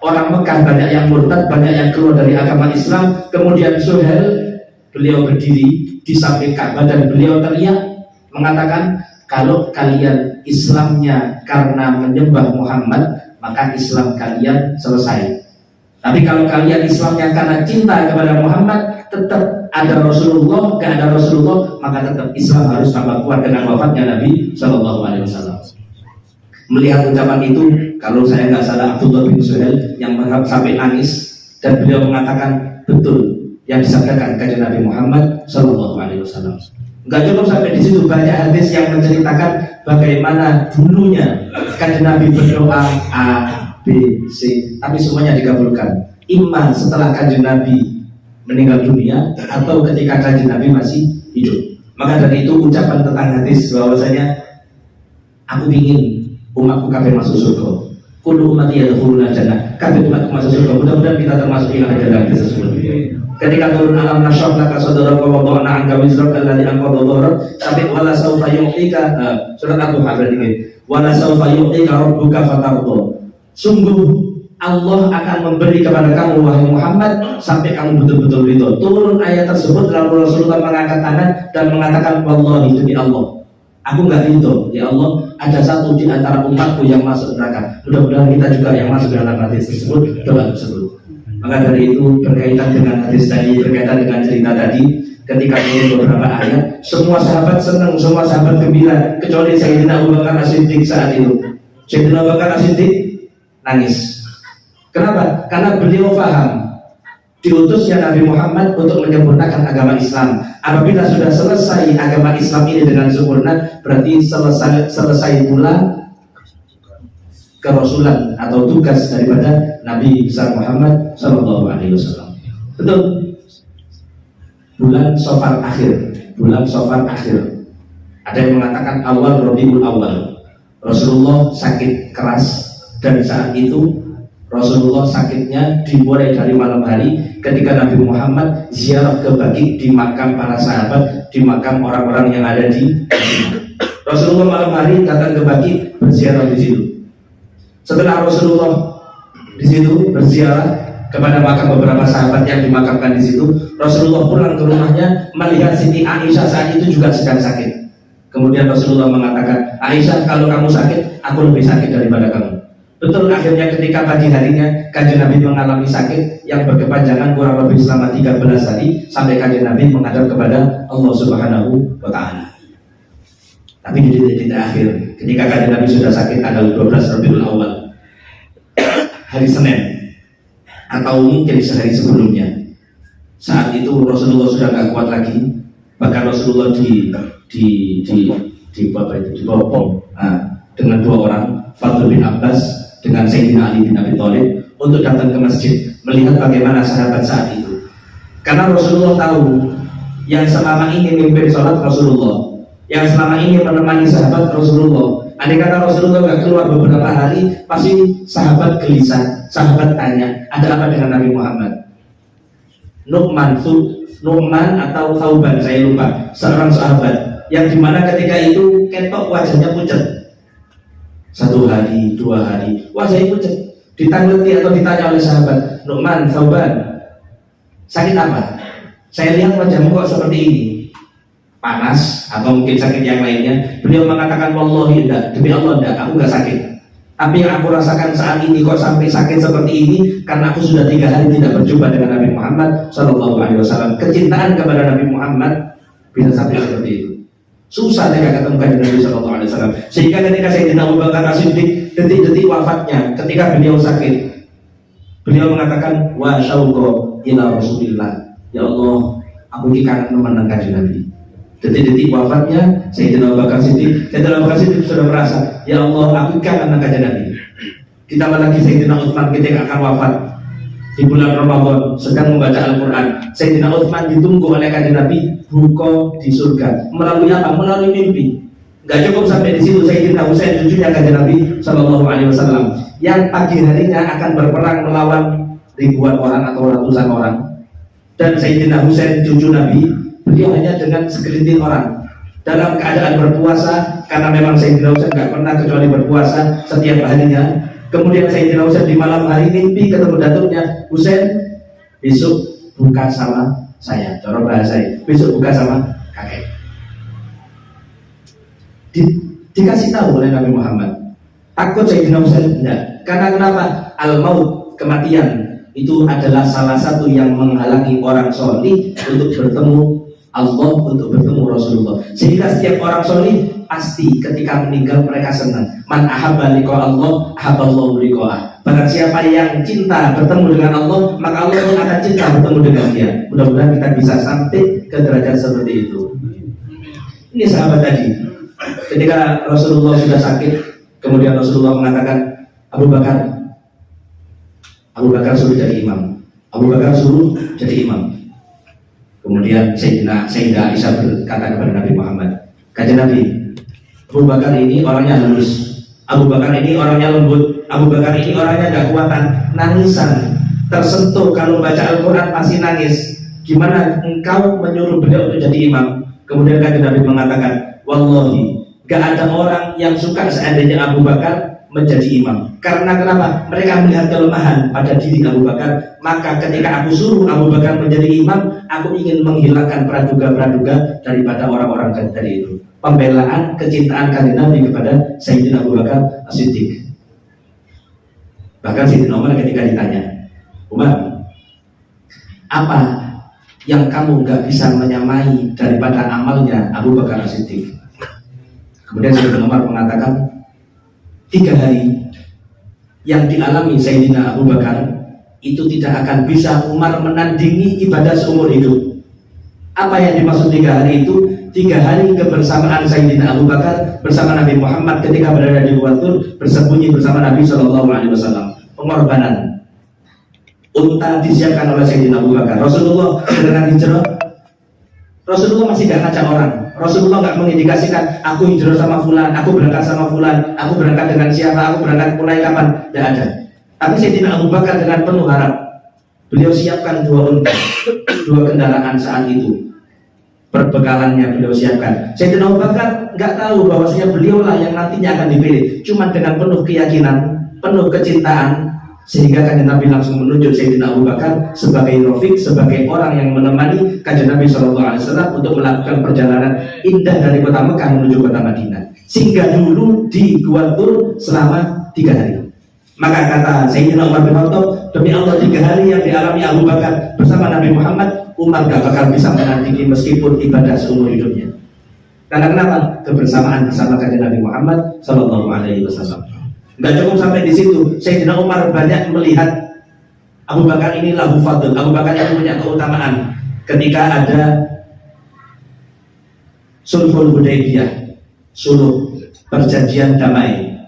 orang Mekah banyak yang murtad, banyak yang keluar dari agama Islam. Kemudian Suhail, beliau berdiri di samping Ka'bah dan beliau teriak mengatakan, kalau kalian Islamnya karena menyembah Muhammad, maka Islam kalian selesai. Tapi kalau kalian Islamnya karena cinta kepada Muhammad, tetap ada Rasulullah, gak ada Rasulullah, maka tetap Islam harus tambah kuat dengan wafatnya Nabi Shallallahu Alaihi Wasallam. Melihat ucapan itu, kalau saya nggak salah Abdullah bin Suhail yang sampai nangis, dan beliau mengatakan betul yang disabdakan kajian Nabi Muhammad Shallallahu Alaihi Wasallam. Nggak cukup sampai di situ, banyak hadis yang menceritakan bagaimana dulunya kajian Nabi berdoa A, B, C, tapi semuanya dikabulkan. Imam setelah kajian Nabi meninggal dunia atau ketika kajian Nabi masih hidup. Maka dari itu ucapan tentang hadis bahwasanya aku ingin umatku kabeh masuk surga. Kullu ummati yadkhuluna jannah. Kabeh umatku masuk surga. Mudah-mudahan kita termasuk yang ada dalam hadis tersebut. Ketika turun alam nashrah laka sadraka wa wada'na 'anka wizraka alladhi anqadha dhahrak, sampai wala saufa yu'tika, surat At-Taha ini. Wala saufa yu'tika rabbuka fatarda. Sungguh Allah akan memberi kepada kamu wahai Muhammad sampai kamu betul-betul ridho. Turun ayat tersebut lalu Rasulullah mengangkat tangan dan mengatakan, wallahi demi Allah, aku nggak ridho ya Allah, ada satu di antara umatku yang masuk neraka. Mudah-mudahan kita juga yang masuk dalam hadis tersebut, doa tersebut. Maka dari itu berkaitan dengan hadis tadi, berkaitan dengan cerita tadi, ketika turun beberapa ayat, semua sahabat senang, semua sahabat gembira, kecuali Sayyidina Abu Bakar As-Siddiq saat itu. Sayyidina Abu Bakar As-Siddiq nangis. Kenapa? Karena beliau paham diutusnya Nabi Muhammad untuk menyempurnakan agama Islam. Apabila sudah selesai agama Islam ini dengan sempurna, berarti selesai pula kerasulan atau tugas daripada Nabi besar Muhammad Shallallahu Alaihi Wasallam. Betul. Bulan Safar akhir. Ada yang mengatakan awal Rabiul Awal. Rasulullah sakit keras dan saat itu Rasulullah sakitnya dimulai dari malam hari ketika Nabi Muhammad ziarah ke Baqi di makam para sahabat, di makam orang-orang yang ada di Rasulullah malam hari datang ke Baqi berziarah di situ. Setelah Rasulullah di situ berziarah kepada makam beberapa sahabat yang dimakamkan di situ, Rasulullah pulang ke rumahnya melihat Siti Aisyah saat itu juga sedang sakit. Kemudian Rasulullah mengatakan, Aisyah, kalau kamu sakit, aku lebih sakit daripada kamu. Betul, akhirnya ketika pagi harinya Kanjeng Nabi mengalami sakit yang berkepanjangan kurang lebih selama 13 hari sampai Kanjeng Nabi menghadap kepada Allah Subhanahu wa Ta'ala. Tapi di titik akhir ketika Kanjeng Nabi sudah sakit tanggal 12 Rabiul Awal, hari Senin atau mungkin sehari sebelumnya, saat itu Rasulullah sudah gak kuat lagi, bahkan Rasulullah dibopong dengan dua orang, Fadl bin Abbas dengan Sayyidina Ali bin Abi Thalib, untuk datang ke masjid melihat bagaimana sahabat saat itu. Karena Rasulullah tahu yang selama ini memimpin sholat Rasulullah, yang selama ini menemani sahabat Rasulullah. Andai kata Rasulullah gak keluar beberapa hari, pasti sahabat gelisah, sahabat tanya, ada apa dengan Nabi Muhammad? Nu'man atau Thauban, saya lupa, seorang sahabat yang dimana ketika itu ketok wajahnya pucat. 1 hari, 2 hari, wajahnya pucat. Ditangleti atau ditanya oleh sahabat, Nu'man, Thauban, sakit apa? Saya lihat wajahmu kok seperti ini. Panas atau mungkin sakit yang lainnya. Beliau mengatakan, wallahi enggak, demi Allah enggak, aku enggak sakit. Tapi yang aku rasakan saat ini kok sampai sakit seperti ini karena aku sudah 3 hari tidak berjumpa dengan Nabi Muhammad Shallallahu Alaihi Wasallam. Kecintaan kepada Nabi Muhammad bisa sampai seperti itu. Susah jika ketemu dengan Nabi Shallallahu Alaihi Wasallam. Sehingga ketika Sayyidina Abu Bakar As-Siddiq detik-detik wafatnya, ketika beliau sakit, beliau mengatakan, wa syauqa ila Rasulillah. Ya Allah, aku ini kangen teman dengan Nabi. Detik-detik wafatnya Sayyidina Abu Bakar Siddiq, sudah merasa, ya Allah, aku kangen dengan Nabi. Ditambah lagi Sayyidina Utsman ketika akan wafat di bulan Ramadan sedang membaca Al-Quran. Sayyidina Utsman ditunggu oleh Kanjeng Nabi buka di surga. Melalui apa? Melalui mimpi. Gak cukup sampai di situ, Sayyidina Husain cucunya Kanjeng Nabi Shallallahu Alaihi Wasallam yang pagi harinya akan berperang melawan ribuan orang atau ratusan orang. Dan Sayyidina Husain cucu Nabi, beliau hanya dengan segelintir orang dalam keadaan berpuasa, karena memang Sayyidina Husain gak pernah kecuali berpuasa setiap harinya. Kemudian Sayyidina Husain di malam hari mimpi ketemu datuknya, Husain besok buka sama saya, cara bahasa besok buka sama kakek. Dikasih tahu oleh Nabi Muhammad. Takut Sayyidina Husain? Enggak. Karena kenapa? Al-maut, kematian itu adalah salah satu yang menghalangi orang solih untuk bertemu Allah, untuk bertemu Rasulullah. Sehingga setiap orang solih pasti ketika meninggal mereka senang. Man ahabba liqa Allah, ahabballahu liqa'ah. Barang siapa yang cinta bertemu dengan Allah, maka Allah pun akan cinta bertemu dengan dia. Mudah-mudahan kita bisa sampai ke derajat seperti itu. Ini sahabat tadi, ketika Rasulullah sudah sakit, kemudian Rasulullah mengatakan, Abu Bakar suruh jadi imam. Abu Bakar suruh jadi imam. Kemudian Sayyidah Aisyah berkata kepada Nabi Muhammad, kata Nabi, Abu Bakar ini orangnya halus, Abu Bakar ini orangnya lembut, Abu Bakar ini orangnya gak kuatan, nangisan, tersentuh kalau baca Al-Quran pasti nangis. Gimana engkau menyuruh beliau untuk jadi imam? Kemudian kata Nabi mengatakan, wallahi, gak ada orang yang suka seandainya Abu Bakar menjadi imam. Karena kenapa? Mereka melihat kelemahan pada diri Abu Bakar. Maka ketika aku suruh Abu Bakar menjadi imam, aku ingin menghilangkan praduga-praduga daripada orang-orang tadi itu. Pembelaan, kecintaan kanjeng Nabi kepada Sayyidina Abu Bakar As-Siddiq. Bahkan Sayyidina Umar ketika ditanya, Umar, apa yang kamu gak bisa menyamai daripada amalnya Abu Bakar As-Siddiq? Kemudian Sayyidina Umar mengatakan, 3 hari yang dialami Sayyidina Abu Bakar itu tidak akan bisa Umar menandingi ibadah seumur hidup. Apa yang dimaksud 3 hari itu? 3 hari kebersamaan Sayyidina Abu Bakar bersama Nabi Muhammad ketika berada di Gua Thur, bersembunyi bersama Nabi SAW. Pengorbanan. Unta disiapkan oleh Sayyidina Abu Bakar. Rasulullah dengan hijrah, Rasulullah masih gak ngajak orang. Rasulullah gak mengindikasikan aku hijrah sama fulan, aku berangkat sama fulan, aku berangkat dengan siapa, aku berangkat mulai kapan. Tidak ada. Tapi Sayyidina Abu Bakar dengan penuh harap, beliau siapkan 2 unta, 2 kendaraan saat itu. Perbekalannya beliau siapkan. Sayyidina Abu Bakar gak tahu bahwasanya beliaulah yang nantinya akan dipilih. Cuma dengan penuh keyakinan, penuh kecintaan, sehingga kanjeng Nabi langsung menunjuk Sayyidina Abu Bakar sebagai Rafiq, sebagai orang yang menemani kanjeng Nabi SAW untuk melakukan perjalanan indah dari kota Mekah menuju kota Madinah. Sehingga dulu di Gua Thur selama 3 hari. Maka kata Sayyidina Umar bin Khattab, demi Allah 3 hari yang dialami Abu Bakar bersama Nabi Muhammad, Umar gak bakal bisa menandingi meskipun ibadah seumur hidupnya. Karena kenapa? Kebersamaan bersama kanjeng Nabi Muhammad SAW. Gak cukup sampai di situ. Sayyidina Umar banyak melihat Abu Bakar ini lahu fadl. Abu Bakar yang punya keutamaan. Ketika ada Sulhul Hudaybiyah, suluh perjanjian damai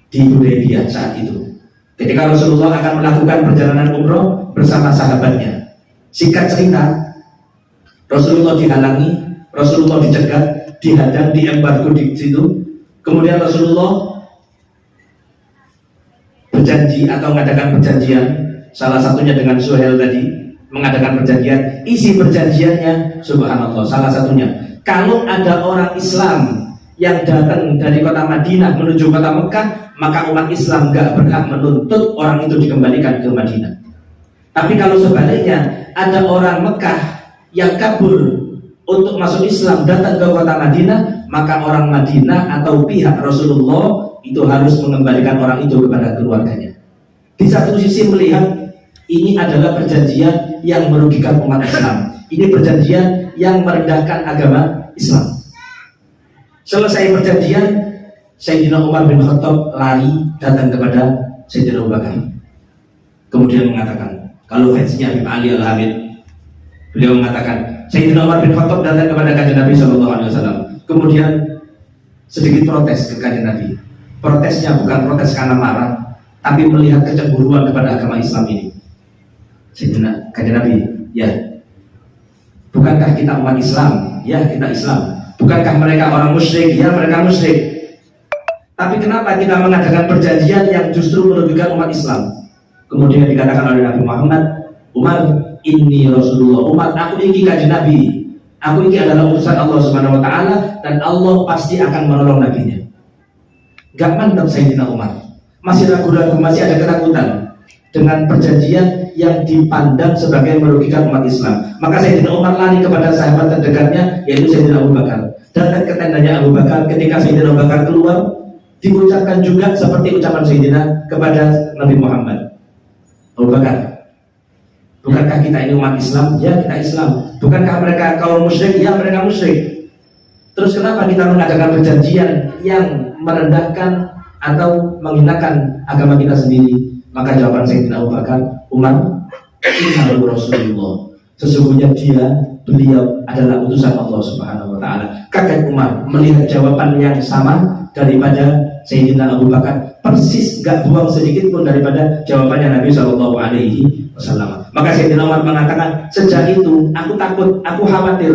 di Hudaybiyah saat itu. Ketika Rasulullah akan melakukan perjalanan umroh bersama sahabatnya. Singkat cerita, Rasulullah dihalangi, Rasulullah dicegat, dihadang, diembargo di situ. Kemudian Rasulullah berjanji atau mengadakan perjanjian, salah satunya dengan Suhail tadi, mengadakan perjanjian. Isi perjanjiannya, subhanallah, salah satunya, kalau ada orang Islam yang datang dari kota Madinah menuju kota Mekah, maka umat Islam gak berhak menuntut orang itu dikembalikan ke Madinah. Tapi kalau sebaliknya, ada orang Mekah yang kabur untuk masuk Islam datang ke kota Madinah, maka orang Madinah atau pihak Rasulullah itu harus mengembalikan orang itu kepada keluarganya. Di satu sisi melihat ini adalah perjanjian yang merugikan umat Islam. Ini perjanjian yang merendahkan agama Islam. Selesai perjanjian, Sayyidina Umar bin Khattab lari datang kepada Sayyidina Abu Bakar. Kemudian mengatakan, kalau fansnya Habib Ali Al-Hamid, beliau mengatakan, Sayyidina Umar bin Khattab datang kepada kanjeng Nabi SAW. Kemudian sedikit protes ke kanjeng Nabi. Protesnya bukan protes karena marah, tapi melihat kecemburuan kepada agama Islam ini. Sayyidina kanjeng Nabi, ya, bukankah kita umat Islam? Ya, kita Islam. Bukankah mereka orang musyrik? Ya, mereka musyrik. Tapi kenapa kita mengadakan perjanjian yang justru merugikan umat Islam? Kemudian dikatakan oleh Nabi Muhammad, Umar, ini Rasulullah. Umar, aku ini kanjeng Nabi. Aku ini adalah utusan Allah Subhanahu Wa Taala dan Allah pasti akan menolong nabinya. Gak mantap Sayyidina Umar. masih ragu-ragu, masih ada ketakutan dengan perjanjian yang dipandang sebagai merugikan umat Islam. Maka Sayyidina Umar lari kepada sahabat terdekatnya, yaitu Sayyidina Abu Bakar. Datang ke tendanya Abu Bakar. Ketika Sayyidina Abu Bakar keluar, diucapkan juga seperti ucapan Sayyidina kepada Nabi Muhammad. Abu Bakar, bukankah kita ini umat Islam? Ya, kita Islam. Bukankah mereka kaum musyrik? Ya, mereka musyrik. Terus kenapa kita mengadakan perjanjian yang merendahkan atau menghinakan agama kita sendiri? Maka jawaban Sayyidina Abu Bakar, Umar, innahu Rasulullah. Sesungguhnya beliau adalah utusan Allah Subhanahu wa taala. Kaget Umar melihat jawaban yang sama daripada Sayyidina Abu Bakar, persis gak buang sedikit pun daripada jawabannya Nabi Shallallahu Alaihi Wasallam. Maka Sayyidina Umar mengatakan, sejak itu aku takut, aku khawatir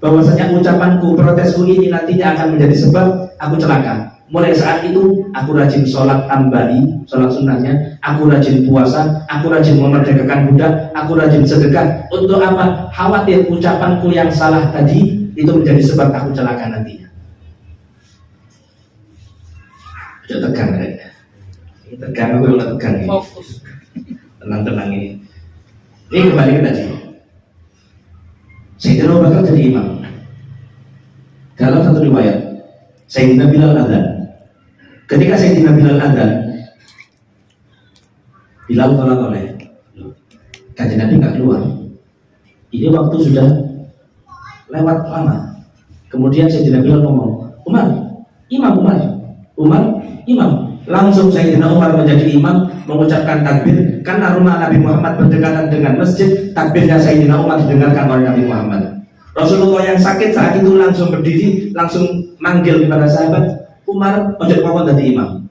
bahwasanya ucapanku, protesku ini nantinya akan menjadi sebab aku celaka. Mulai saat itu aku rajin sholat tambahi, sholat sunnahnya, aku rajin puasa, aku rajin memerdekakan budak, aku rajin sedekah. Untuk apa? Khawatir ucapanku yang salah tadi itu menjadi sebab aku celaka nantinya. Udah tegang kayaknya. Ini tegang, aku udah tegang ini. Fokus. Tenang-tenang ini. Ini kembali ke tadi. Sayyidina Abu Bakar jadi imam. Dalam satu riwayat, Sayyidina Bilal adzan. Ketika Sayyidina Bilal adzan, Bilal tolak-tolak. Kanjeng Nabi nggak keluar. Ini waktu sudah lewat lama. Kemudian Sayyidina Bilal ngomong, Umar, imam. Langsung Sayyidina Umar menjadi imam, mengucapkan takbir. Karena rumah Nabi Muhammad berdekatan dengan masjid, takbirnya Sayyidina Umar didengarkan oleh Nabi Muhammad. Rasulullah yang sakit saat itu langsung berdiri, langsung manggil kepada sahabat, Umar, ojo pokok jadi imam.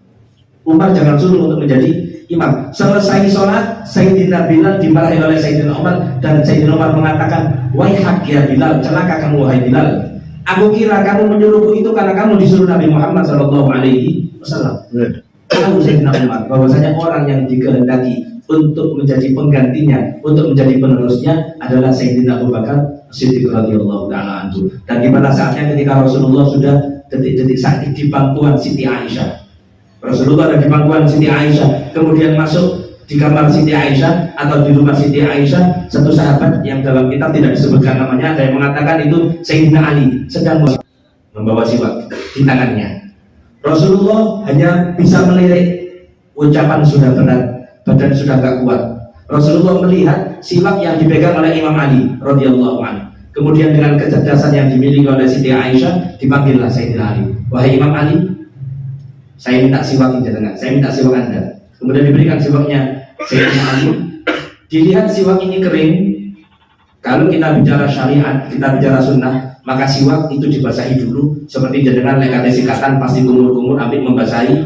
Umar jangan suruh untuk menjadi imam. Selesai sholat, Sayyidina Bilal dimarahi oleh Sayyidina Umar, dan Sayyidina Umar mengatakan, waihak ya Bilal, celaka kamu wahai Bilal. Aku kira kamu menyuruhku itu karena kamu disuruh Nabi Muhammad Shallallahu Alaihi Wasallam. Tahu Sayyidina Umar bahwasanya orang yang dikehendaki untuk menjadi penggantinya, untuk menjadi penerusnya adalah Sayyidina Abu Bakar Siddiq radhiyallahu taala anhu. Dan di pada saatnya ketika Rasulullah sudah detik-detik sakit di pangkuan Siti Aisyah. Rasulullah ada di pangkuan Siti Aisyah, kemudian masuk di kamar Siti Aisyah atau di rumah Siti Aisyah, satu sahabat yang dalam kitab tidak disebutkan namanya, ada yang mengatakan itu Sayyidina Ali sedang membawa siwak di tangannya. Rasulullah hanya bisa melirik, ucapan sudah berat, badan sudah gak kuat. Rasulullah melihat siwak yang dipegang oleh Imam Ali radhiyallahu anhu. Kemudian dengan kecerdasan yang dimiliki oleh Siti Aisyah, dipanggillah Sayyidina Ali. Wahai Imam Ali, saya minta siwak jenengan, saya minta siwak Anda. Kemudian diberikan siwaknya Sayyidina Ali. Dilihat siwak ini kering. Kalau kita bicara syariat, kita bicara sunnah, maka siwak itu dibasahi dulu. Seperti jenengan lekatnya sikatan, pasti kumur-kumur ambil membasahi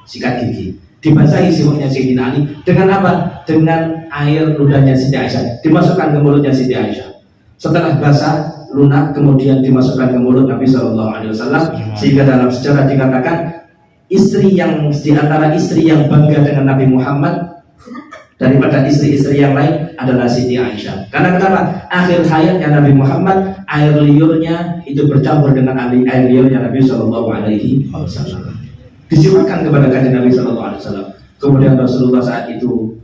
sikat gigi. Dibasahi siwaknya Sayyidina Ali dengan apa? Dengan air ludahnya Siti Aisyah, dimasukkan ke mulutnya Siti Aisyah. Setelah basah, lunak, kemudian dimasukkan ke mulut Nabi Shallallahu Alaihi Wasallam. Sehingga dalam sejarah dikatakan istri yang di antara istri yang bangga dengan Nabi Muhammad daripada istri-istri yang lain adalah Siti Aisyah. Karena kenapa? Akhir hayatnya Nabi Muhammad, air liurnya itu bercampur dengan air liurnya Nabi Shallallahu Alaihi Wasallam. Disiwakan kepada kanjeng Nabi Shallallahu Alaihi Wasallam. Kemudian Rasulullah saat itu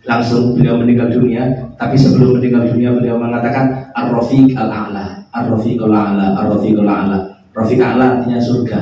langsung beliau meninggal dunia. Tapi sebelum meninggal dunia beliau mengatakan Ar-Rafiq Al-A'la, Ar-Rafiq Al-A'la, Ar-Rafiq Al-A'la. Rafiq Al-A'la artinya surga.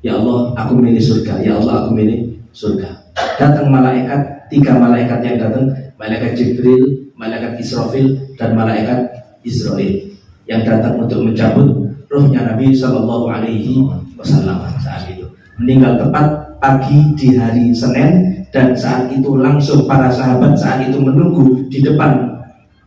Ya Allah, aku milih surga. Ya Allah, aku milih surga. Datang malaikat, 3 malaikat yang datang, malaikat Jibril, malaikat Israfil, dan malaikat Israil, yang datang untuk mencabut ruhnya Nabi Shallallahu Alaihi Wasallam saat itu. Meninggal tepat pagi di hari Senin, dan saat itu langsung para sahabat saat itu menunggu di depan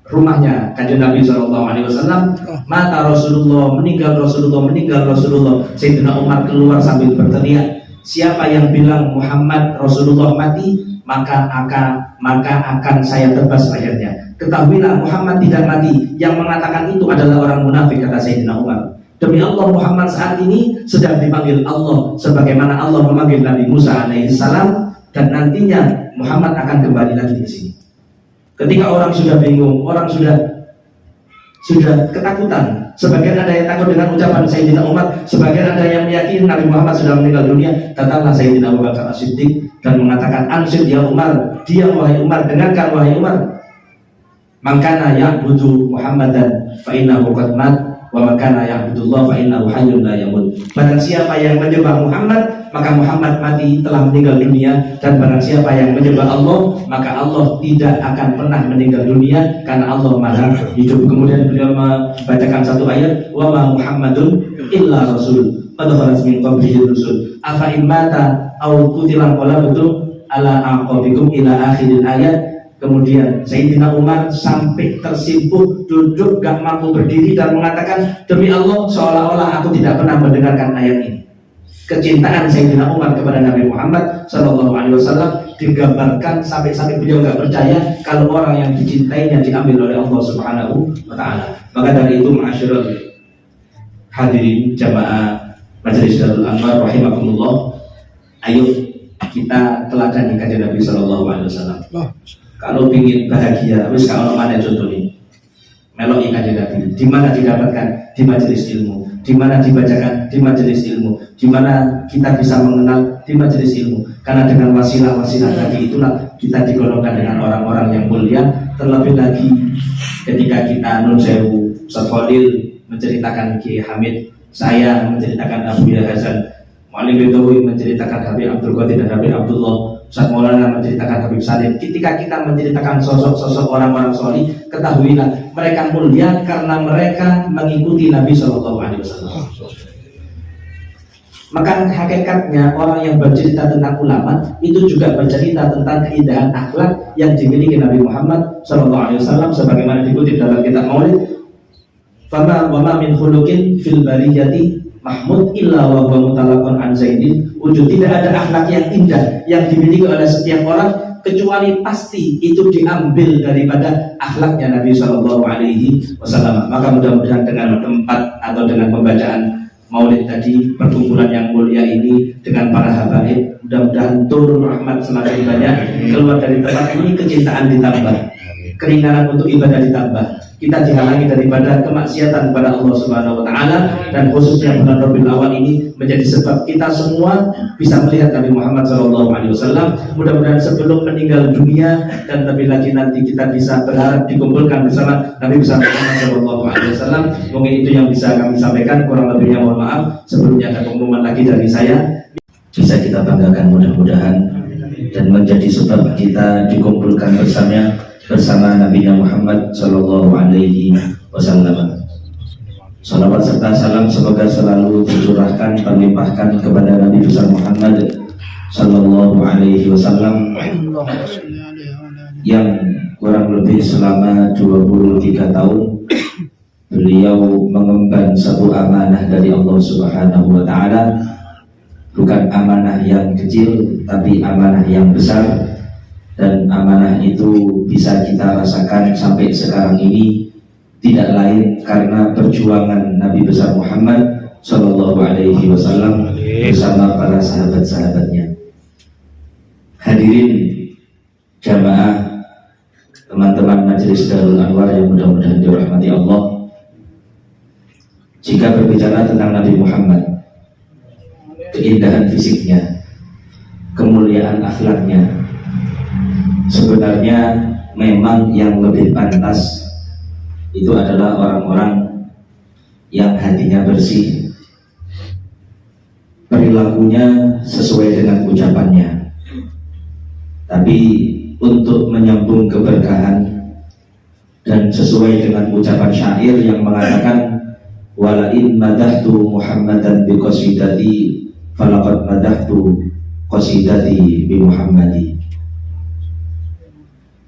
rumahnya kanjeng Nabi Shallallahu Alaihi Wasallam. Mata Rasulullah, meninggal Rasulullah, meninggal Rasulullah. Sayyidina Umar keluar sambil berteriak, siapa yang bilang Muhammad Rasulullah mati, maka akan saya tebas lehernya. Ketahuilah Muhammad tidak mati. Yang mengatakan itu adalah orang munafik, kata Sayyidina Umar. Demi Allah, Muhammad saat ini sedang dipanggil Allah sebagaimana Allah memanggil Nabi Musa alaihissalam, dan nantinya Muhammad akan kembali lagi ke sini. Ketika orang sudah bingung, orang sudah sudah ketakutan. Sebagian ada yang takut dengan ucapan Sayyidina Umar, sebagian ada yang meyakini Nabi Muhammad sudah meninggal dunia. Datanglah Sayyidina Abu Bakar As-Siddiq dan mengatakan, "Ansyid ya Umar, diam wahai Umar, dengarkan wahai Umar. Mangkana ya'budu Muhammadan fa innahu qad mat, wa mangkana ya'budullah fa innahu hayyun la yamut." Barang siapa yang menyembah Muhammad, maka Muhammad mati, telah meninggal dunia. Dan barang siapa yang menyembah Allah, maka Allah tidak akan pernah meninggal dunia, karena Allah maha hidup. Kemudian beliau membacakan satu ayat, "Wa ma Muhammadun illa rasul qad khalat min qablihi rusul afa in mata aw qutila qalabtum ala aqabikum" ila akhiril ayat. Kemudian Sayyidina Umar sampai tersimpuh, duduk gak mampu berdiri dan mengatakan, "Demi Allah, seolah-olah aku tidak pernah mendengarkan ayat ini." Kecintaan Sayyidina Umar kepada Nabi Muhammad SAW digambarkan sampai beliau nggak percaya kalau orang yang dicintainya diambil oleh Allah Subhanahu wa Ta'ala. Maka dari itu, ma'asyiral hadirin jamaah Majelis Darul Anwar rahimakumullah, ayo kita teladani kanjeng Nabi SAW. Kalau ingin bahagia, wis kalau mana contohnya melok kanjeng Nabi, di mana didapatkan? Di majelis ilmu. Di mana dibacakan? Di majelis ilmu. Di mana kita bisa mengenal? Di majelis ilmu. Karena dengan wasilah-wasilah tadi itulah kita digolongkan dengan orang-orang yang mulia. Terlebih lagi ketika kita nun sewu Ustaz Fadil menceritakan Ki Hamid, saya menceritakan Abu Ya Hasan, Mu'alim Betawi menceritakan Habib Abdul Qadir dan Habib Abdullah, Ustaz Maulana menceritakan Habib Salim. Ketika kita menceritakan sosok-sosok orang-orang solih, ketahuilah mereka mulia karena mereka mengikuti Nabi SAW. Maka hakikatnya orang yang bercerita tentang ulama itu juga bercerita tentang keindahan akhlak yang dimiliki Nabi Muhammad SAW, sebagaimana dikutip dalam kitab Maulid, "Fama wa ma min khuluqin fil bariyati Mahmud illa wa huwa mutalaqan an Zaidin." Wujud tidak ada akhlak yang indah yang dimiliki oleh setiap orang kecuali pasti itu diambil daripada akhlaknya Nabi SAW. Maka mudah-mudahan dengan tempat atau dengan pembacaan Maulid tadi, perkumpulan yang mulia ini dengan para habaib, mudah-mudahan turun rahmat semakin banyak keluar dari tempat ini, kecintaan ditambah, keringanan untuk ibadah ditambah, kita dihalangi daripada kemaksiatan kepada Allah Subhanahu wa Ta'ala, dan khususnya bulan Rabiul Awal ini menjadi sebab kita semua bisa melihat Nabi Muhammad SAW. Mudah-mudahan sebelum meninggal dunia dan lebih lagi nanti kita bisa berharap dikumpulkan bersama Nabi besar Muhammad SAW. Mungkin itu yang bisa kami sampaikan, kurang lebihnya mohon maaf. Sebelumnya ada pengumuman lagi dari saya, bisa kita banggakan mudah-mudahan dan menjadi sebab kita dikumpulkan bersama Nabi Muhammad Sallallahu Alaihi Wasallam. Salawat serta salam semoga selalu tercurahkan, terlimpahkan kepada Nabi besar Muhammad Sallallahu Alaihi Wasallam yang kurang lebih selama 23 tahun beliau mengemban satu amanah dari Allah Subhanahu Wa Ta'ala. Bukan amanah yang kecil, tapi amanah yang besar. Dan amanah itu bisa kita rasakan sampai sekarang ini tidak lain karena perjuangan Nabi besar Muhammad Sallallahu Alaihi Wasallam bersama para sahabat-sahabatnya. Hadirin jamaah, teman-teman Majelis Darul Anwar yang mudah-mudahan dirahmati Allah. Jika berbicara tentang Nabi Muhammad, keindahan fisiknya, kemuliaan akhlaknya, sebenarnya memang yang lebih pantas itu adalah orang-orang yang hatinya bersih, perilakunya sesuai dengan ucapannya. Tapi untuk menyambung keberkahan dan sesuai dengan ucapan syair yang mengatakan, "Walain madahtu Muhammadan bi qasidati falaqad madahtu qasidati bi Muhammadi."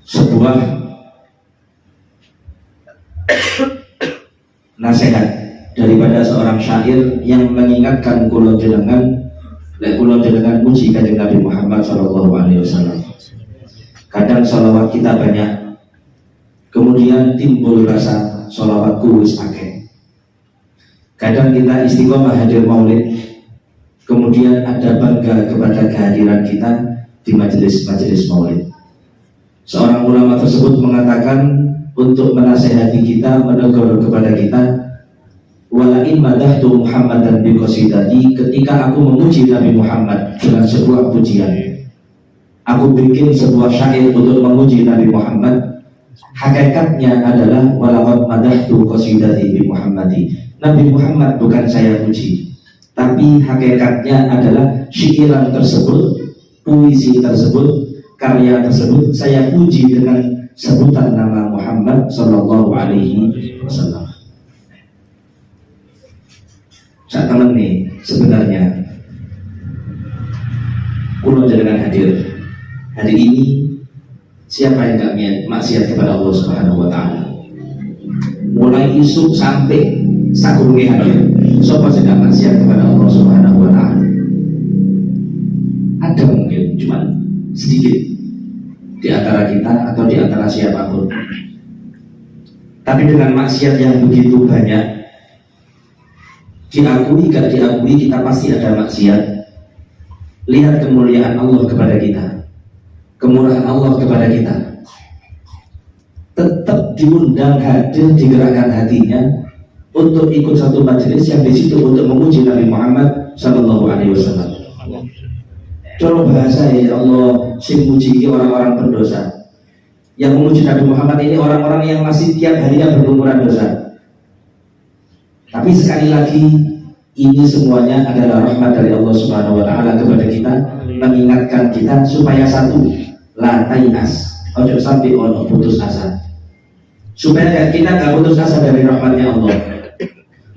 Sebuah nasihat daripada seorang syair yang mengingatkan kula jenengan puji kanjeng Nabi Muhammad SAW. Kadang salawat kita banyak, kemudian timbul rasa salawatku wis akeh. Kadang kita istiqomah hadir maulid, kemudian ada bangga kepada kehadiran kita di majelis-majelis maulid. Seorang ulama tersebut mengatakan, untuk menasehati kita, menegur kepada kita. Walain madahtu Muhammadan bi qasidati, ketika aku memuji Nabi Muhammad dengan sebuah pujian, aku bikin sebuah syair untuk memuji Nabi Muhammad, hakikatnya adalah walaqad madahtu qasidati bi Muhammadi. Nabi Muhammad bukan saya puji, tapi hakikatnya adalah syairan tersebut, puisi tersebut, karya tersebut saya puji dengan sebutan nama Muhammad sallallahu alaihi wasallam. Saat teman nih sebenarnya kulo jangan hadir hari ini, siapa yang gak maksiat kepada Allah Subhanahu wa Ta'ala, mulai isu sampai sakurungi hadir, siapa yang gak maksiat kepada Allah Subhanahu wa Ta'ala? Ada mungkin cuma sedikit di antara kita atau di antara siapapun, tapi dengan maksiat yang begitu banyak, diakui gak diakui kita pasti ada maksiat. Lihat kemuliaan Allah kepada kita, kemurahan Allah kepada kita, tetap diundang hadir, digerakkan hatinya untuk ikut satu majelis yang di situ untuk memuji Nabi Muhammad sallallahu alaihi wasallam. Cara bahasa ya Allah, sing muji orang-orang berdosa. Yang memuji Nabi Muhammad ini orang-orang yang masih tiap harinya berlumuran dosa. Tapi sekali lagi, ini semuanya adalah rahmat dari Allah Subhanahu wa Ta'ala kepada kita, mengingatkan kita supaya satu, la tainas, ojo sampai ono putus asa, supaya kita gak putus asa dari rahmatnya Allah.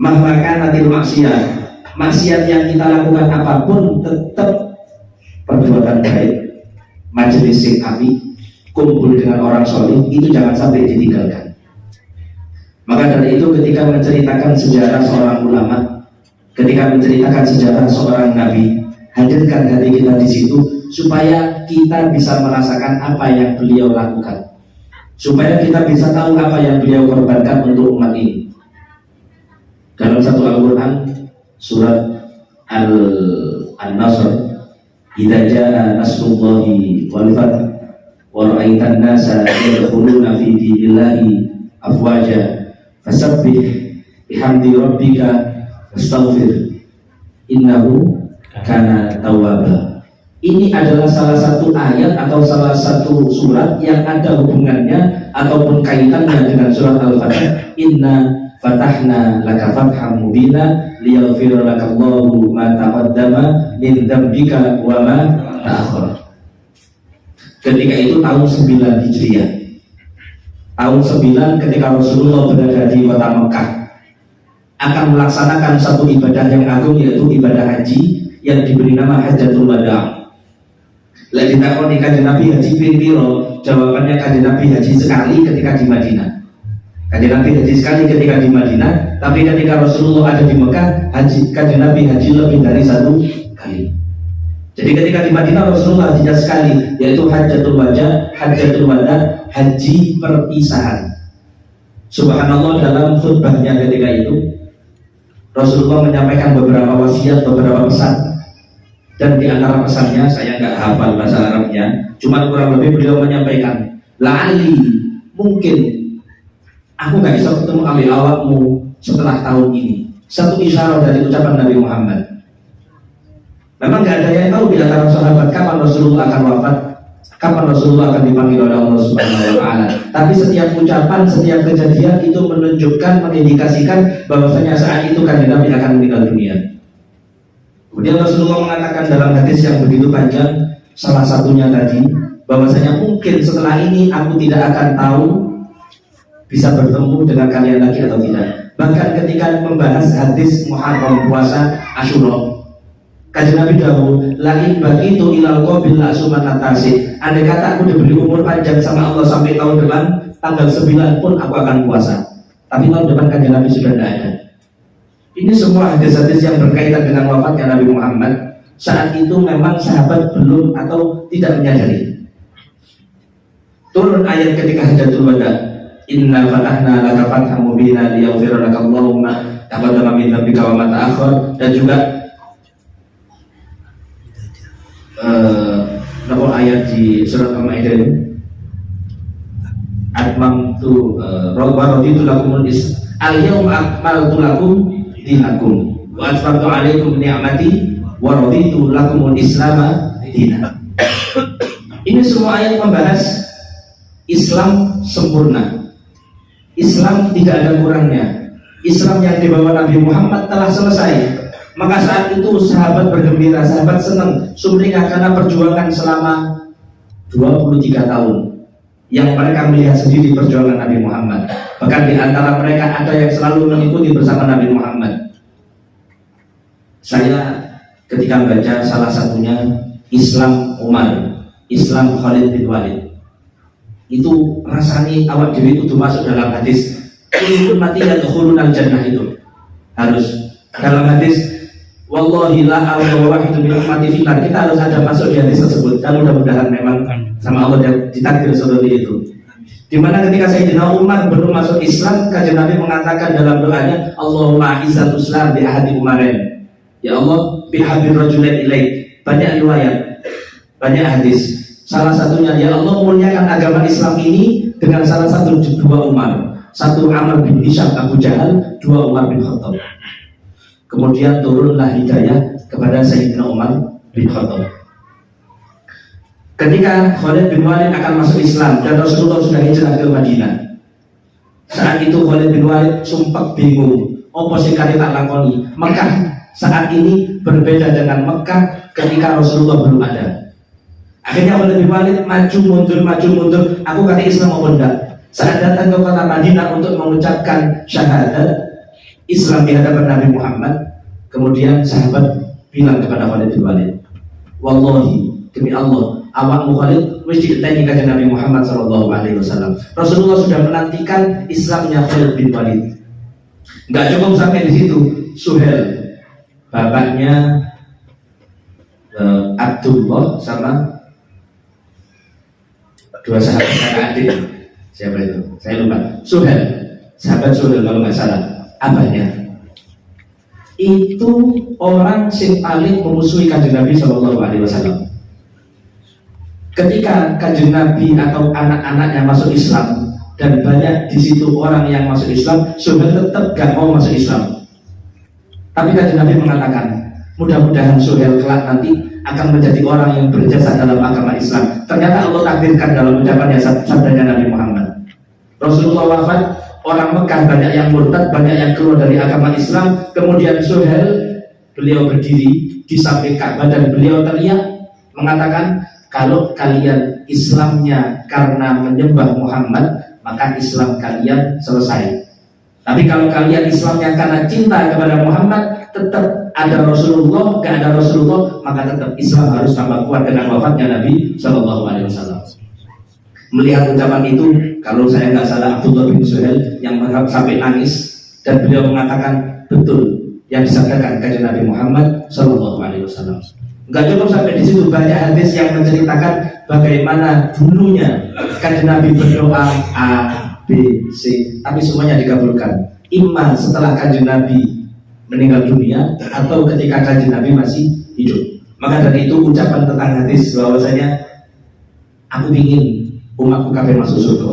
Mahmakan natil maksiat yang kita lakukan apapun, tetap perbuatan baik, majelis sing api, kumpul dengan orang soleh, itu jangan sampai ditinggalkan. Maka dari itu ketika menceritakan sejarah seorang ulama, ketika menceritakan sejarah seorang nabi, hadirkan hati kita di situ supaya kita bisa merasakan apa yang beliau lakukan, supaya kita bisa tahu apa yang beliau korbankan untuk umat ini. Dalam satu Al-Quran surat Al-Nasr, idza jaa nasrullahi wal fath wa ra'aitan nasa yadkhuluna fi dinillahi afwaja fasabbih bihamdi rabbika wastaghfir innahu kana tawwaba. Ini adalah salah satu ayat atau salah satu surat yang ada hubungannya ataupun kaitannya dengan surat Al-Fatih. Inna fatahna laka fatham mubina liyaghfira lakallahu ma taqaddama min dzambika wa ma ta'akhkhara. Ketika itu tahun 9 Hijriah, tahun 9 ketika Rasulullah berada di kota Mekah, akan melaksanakan satu ibadah yang agung, yaitu ibadah haji yang diberi nama Hajjatul Wada'. Lagi ditakoni kanjeng Nabi haji piro? Jawabannya kanjeng Nabi haji sekali ketika di Madinah. Kanjeng Nabi haji sekali ketika di Madinah, tapi ketika Rasulullah ada di Mekah, kanjeng Nabi haji lebih dari 1 kali. Jadi ketika di Madinah Rasulullah haji sekali, yaitu Hajjatul Wada', haji perpisahan. Subhanallah, dalam khutbahnya ketika itu Rasulullah menyampaikan beberapa wasiat, beberapa pesan, dan di antara pesannya saya nggak hafal bahasa Arabnya, cuma kurang lebih beliau menyampaikan, la'ali, mungkin aku nggak bisa ketemu ambil awakmu setelah tahun ini. Satu isyarat dari ucapan Nabi Muhammad. Memang nggak ada yang tahu di antara sahabat kapan Rasulullah akan wafat, kapan Rasulullah akan dipanggil oleh Allah Subhanahu wa Ta'ala. Tapi setiap ucapan, setiap kejadian itu menunjukkan, mengindikasikan bahwasanya saat itu kanjeng Nabi akan meninggal dunia. Kemudian Rasulullah mengatakan dalam hadis yang begitu panjang, salah satunya tadi, bahwasanya mungkin setelah ini aku tidak akan tahu bisa bertemu dengan kalian lagi atau tidak. Bahkan ketika membahas hadis Muharram, puasa Asyura, kanjeng Nabi dahulu, lain bagi itu ilal qabil la sumanatasi. Andai kata aku diberi umur panjang sama Allah sampai tahun depan, tanggal 9 pun aku akan puasa. Tapi tahun depan kanjeng Nabi sudah tidak ada. Ini semua hadis-hadis yang berkaitan dengan wafatnya Nabi Muhammad. Saat itu memang sahabat belum atau tidak menyadari. Turun ayat ketika Hajjatul Wada, inna fatahna laka fatham mubina liyaghfira lakallahu ma taqaddama min dzambika wa ma ta'akhkhar, dan juga ayat di surat Al-Maidah, atmamtu wa raditu lakumul islam al-yawma akmaltu lakum dinakum wa atmamtu alaikum ni'mati wa raditu lakumul islam dinan. Ini semua ayat membahas Islam sempurna, Islam tidak ada kurangnya, Islam yang dibawa Nabi Muhammad telah selesai. Maka saat itu sahabat bergembira, sahabat senang, sumringah karena perjuangan selama 23 tahun yang mereka melihat sendiri perjuangan Nabi Muhammad. Bahkan di antara mereka ada yang selalu mengikuti bersama Nabi Muhammad. Saya ketika membaca salah satunya Islam Umar, Islam Khalid bin Walid, itu rasanya awak dewi itu masuk dalam hadis kullu mati yadkhulunal jannah, itu harus dalam hadis wallahi la awla wahidu min ummati finar, kita harus ada masuk di hadis tersebut. Dan mudah-mudahan memang sama Allah ditakdir seperti itu. Dimana ketika Sayyidina Umar belum masuk Islam, Kanjeng Nabi mengatakan dalam doanya, Allahumma izzatul Islam bi ahadi Umarin, ya Allah bi habir rajulain ilaik. Banyak riwayat, banyak hadis. Salah satunya, ya Allah muliakan agama Islam ini dengan salah satu dua Umar, satu Amr bin Hisham Abu Jahal, dua Umar bin Khattab. Kemudian turunlah hidayah kepada Sayyidina Umar bin Khattab. Ketika Khalid bin Walid akan masuk Islam dan Rasulullah sudah hijrah ke Madinah, saat itu Khalid bin Walid sumpah bingung, apa sing kali tak lakoni. Mekah saat ini berbeda dengan Mekah ketika Rasulullah belum ada. Akhirnya Khalid bin Walid maju mundur, aku kata Islam apa enggak. Saat datang ke kota Madinah untuk mengucapkan syahadat Islam di hadapan Nabi Muhammad, kemudian sahabat bilang kepada Khalid bin Walid, wallahi, demi Allah, awakmu Khalid wis diteni kanjeng Nabi Muhammad SAW. Rasulullah sudah menantikan Islamnya Khalid bin Walid. Enggak cukup sampai di situ, Suhail, bapaknya Abdullah sama dua sahabat kakak adik, siapa itu? Saya lupa. Suhail, sahabat Suhail kalau nggak salah. Abahnya itu orang yang paling memusuhi kanjeng Nabi SAW. Ketika kanjeng Nabi atau anak-anaknya masuk Islam dan banyak di situ orang yang masuk Islam, Suhail tetap gak mau masuk Islam. Tapi kanjeng Nabi mengatakan, mudah-mudahan Suhail kelak nanti akan menjadi orang yang berjasa dalam agama Islam. Ternyata Allah takdirkan dalam ucapannya sabdanya Nabi Muhammad. Rasulullah wafat, orang Mekah banyak yang murtad, banyak yang keluar dari agama Islam. Kemudian Suhail, beliau berdiri di samping Ka'bah dan beliau teriak mengatakan, kalau kalian Islamnya karena menyembah Muhammad, maka Islam kalian selesai. Tapi kalau kalian Islamnya karena cinta kepada Muhammad, tetap ada Rasulullah, gak ada Rasulullah, maka tetap Islam harus tambah kuat dengan wafatnya Nabi SAW. Melihat ucapan itu, kalau saya nggak salah Abdullah bin Suhail yang sampai nangis, dan beliau mengatakan betul yang disabdakan kanjeng Nabi Muhammad SAW. Nggak cukup sampai di situ, banyak hadis yang menceritakan bagaimana dulunya kanjeng Nabi berdoa A, B, C, tapi semuanya dikabulkan. Iman setelah kanjeng Nabi meninggal dunia atau ketika kanjeng Nabi masih hidup. Maka dari itu ucapan tentang hadis bahwasanya aku ingin umatku kabeh masuk surga.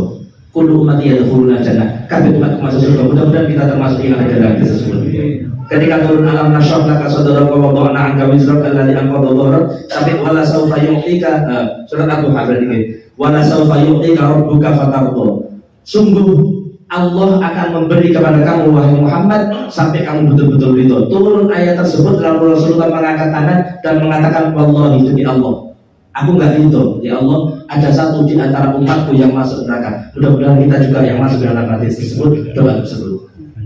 Kullu ummati yadkhuluna jannah. Kabeh umatku masuk surga. Mudah-mudahan kita termasuk yang ada dalam hadis tersebut. Ketika turun alam nashrah laka sadraka wa wada'na 'anka wizraka alladhi anqadha dhahrak, sampai wala saufa yu'tika, surat Ad-Duha berarti. Wala saufa yu'tika rabbuka fatarda. Sungguh Allah akan memberi kepada kamu wahai Muhammad sampai kamu betul-betul ridho. Turun ayat tersebut lalu Rasulullah mengangkat tangan dan mengatakan, wallahi demi Allah, aku nggak ridho, ya Allah, ada satu di antara umatku yang masuk neraka. Mudah-mudahan kita juga yang masuk dalam hadis tersebut, doa tersebut.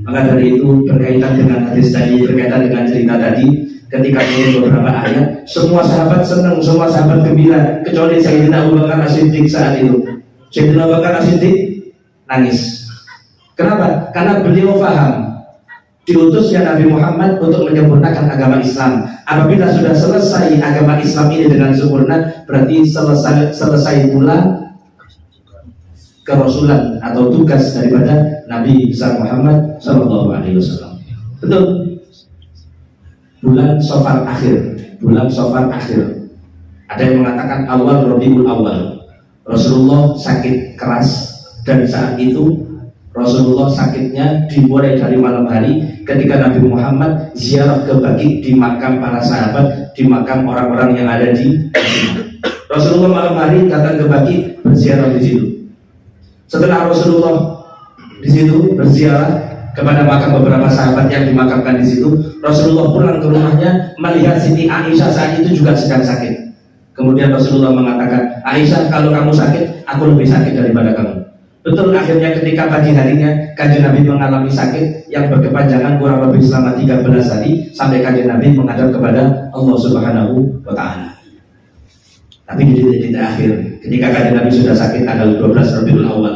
Maka dari itu berkaitan dengan hadis tadi, berkaitan dengan cerita tadi, ketika turun beberapa ayat, semua sahabat senang, semua sahabat gembira, kecuali Sayyidina Abu Bakar As-Siddiq saat itu. Sayyidina Abu Bakar As-Siddiq nangis. Kenapa? Karena beliau paham diutusnya Nabi Muhammad untuk menyempurnakan agama Islam. Apabila sudah selesai agama Islam ini dengan sempurna, berarti selesai pula kerasulan atau tugas daripada Nabi besar Muhammad SAW. Betul. Bulan Safar akhir. Ada yang mengatakan awal Rabiul Awal. Rasulullah sakit keras Dan saat itu Rasulullah sakitnya dimulai dari malam hari ketika Nabi Muhammad ziarah ke Baqi di makam para sahabat, di makam orang-orang yang ada di Madinah. Rasulullah malam hari datang ke Baqi berziarah di situ. Setelah Rasulullah di situ berziarah kepada makam beberapa sahabat yang dimakamkan di situ, Rasulullah pulang ke rumahnya melihat Siti Aisyah saat itu juga sedang sakit. Kemudian Rasulullah mengatakan, Aisyah, kalau kamu sakit, aku lebih sakit daripada kamu. Betul, akhirnya ketika pagi harinya Kanjeng Nabi mengalami sakit yang berkepanjangan kurang lebih selama 13 hari sampai Kanjeng Nabi menghadap kepada Allah Subhanahu wa Ta'ala. Tapi di titik akhir ketika Kanjeng Nabi sudah sakit tanggal 12 Rabiul Awal,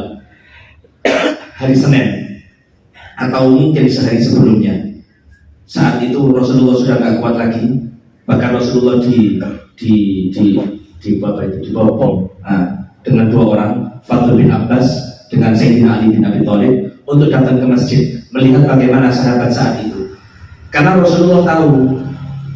hari Senin atau mungkin sehari sebelumnya, saat itu Rasulullah sudah tidak kuat lagi. Bahkan Rasulullah dibopong dengan dua orang, Fadl bin Abbas dengan Sayyidina Ali bin Abi Thalib, untuk datang ke masjid melihat bagaimana sahabat saat itu. Karena Rasulullah tahu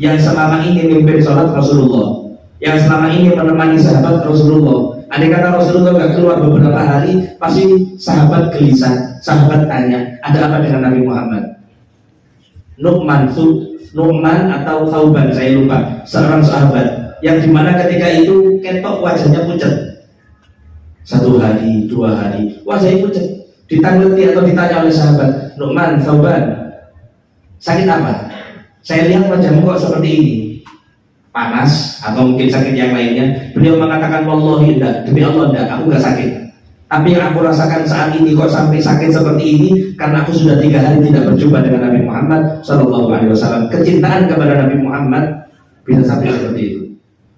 yang selama ini memimpin sholat Rasulullah, yang selama ini menemani sahabat Rasulullah. Andai kata Rasulullah gak keluar beberapa hari, pasti sahabat gelisah, sahabat tanya, ada apa dengan Nabi Muhammad? Nu'man atau Thauban, saya lupa, seorang sahabat yang dimana ketika itu ketok wajahnya pucat. 1 hari, 2 hari, wajahnya pucat. Ditangleti atau ditanya oleh sahabat, Nu'man, Thauban, sakit apa? Saya lihat wajahmu kok seperti ini, panas atau mungkin sakit yang lainnya. Beliau mengatakan, wallahi enggak, demi Allah enggak, aku enggak sakit. Tapi yang aku rasakan saat ini kok sampai sakit seperti ini karena aku sudah 3 hari tidak berjumpa dengan Nabi Muhammad SAW. Kecintaan kepada Nabi Muhammad bisa sampai seperti itu.